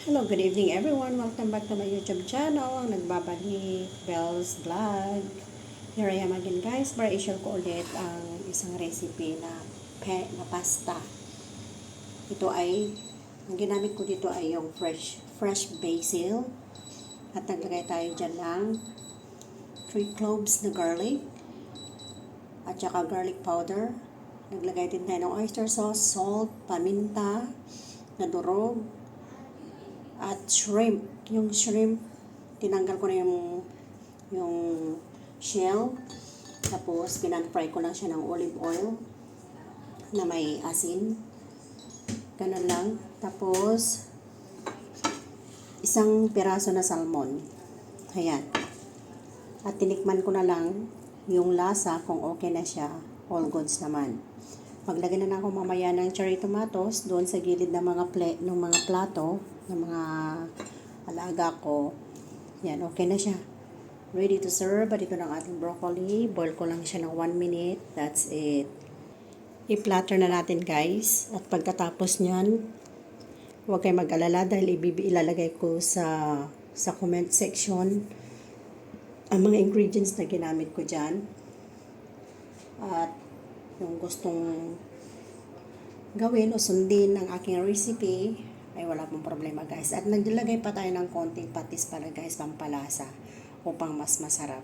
Hello, good evening everyone. Welcome back to my YouTube channel, ang nagbabalik, Bells Vlog. Here I am again guys, para i-share ko ulit ang isang recipe na pasta. Ito ay, ang ginamit ko dito ay yung fresh basil. At naglagay tayo dyan ng 3 cloves na garlic. At saka garlic powder. Naglagay din tayo ng oyster sauce, salt, paminta, na durog, at shrimp. Yung shrimp, tinanggal ko na yung shell. Tapos, pinag-fry ko lang siya ng olive oil na may asin. Ganun lang. Tapos, isang piraso na salmon. Ayan. At tinikman ko na lang yung lasa kung okay na siya. All goods naman. Maglagay na ako mamaya ng cherry tomatoes doon sa gilid ng mga plato ng mga alaga ko. Yan, okay na siya. Ready to serve. At ito ng ating broccoli. Boil ko lang siya ng 1 minute. That's it. I-platter na natin guys. At pagkatapos nyan, huwag kayo mag-alala dahil ilalagay ko sa comment section ang mga ingredients na ginamit ko dyan. At yung gustong gawin o sundin ng aking recipe ay wala pong problema guys. At naglagay pa tayo ng konting patis para guys, pampalasa upang mas masarap.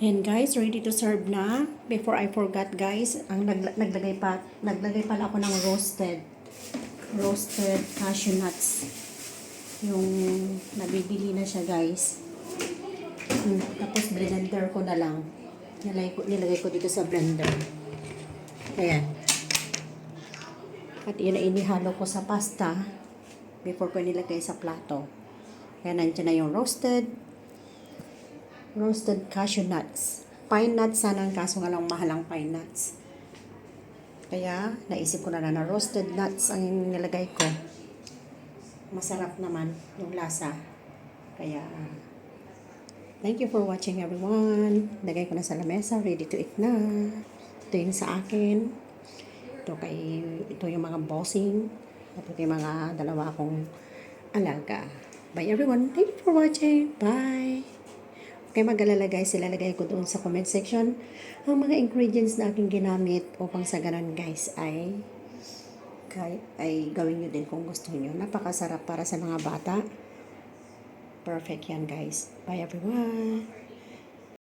And guys, ready to serve na. Before I forgot guys, ang naglagay pala ako ng roasted cashew nuts. Yung nabibili na siya guys. Tapos blender ko na lang. Nilagay ko dito sa blender. Ayan. At yun na inihalo ko sa pasta before ko nilagay sa plato. Kaya nandiyan na yung roasted cashew nuts. Pine nuts sana ang kaso nga lang mahalang pine nuts. Kaya naisip ko na roasted nuts ang nilagay ko. Masarap naman yung lasa. Kaya thank you for watching everyone. Lagay ko na sa lamesa. Ready to eat na. Ito yung sa akin. Ito yung mga bossing. At ito yung mga dalawa kong alaga. Bye everyone. Thank you for watching. Bye. Okay, mag-alala guys. Ilalagay ko doon sa comment section ang mga ingredients na aking ginamit upang sa ganun guys ay gawin nyo din kung gusto nyo. Napakasarap para sa mga bata. Perfect yan guys. Bye everyone.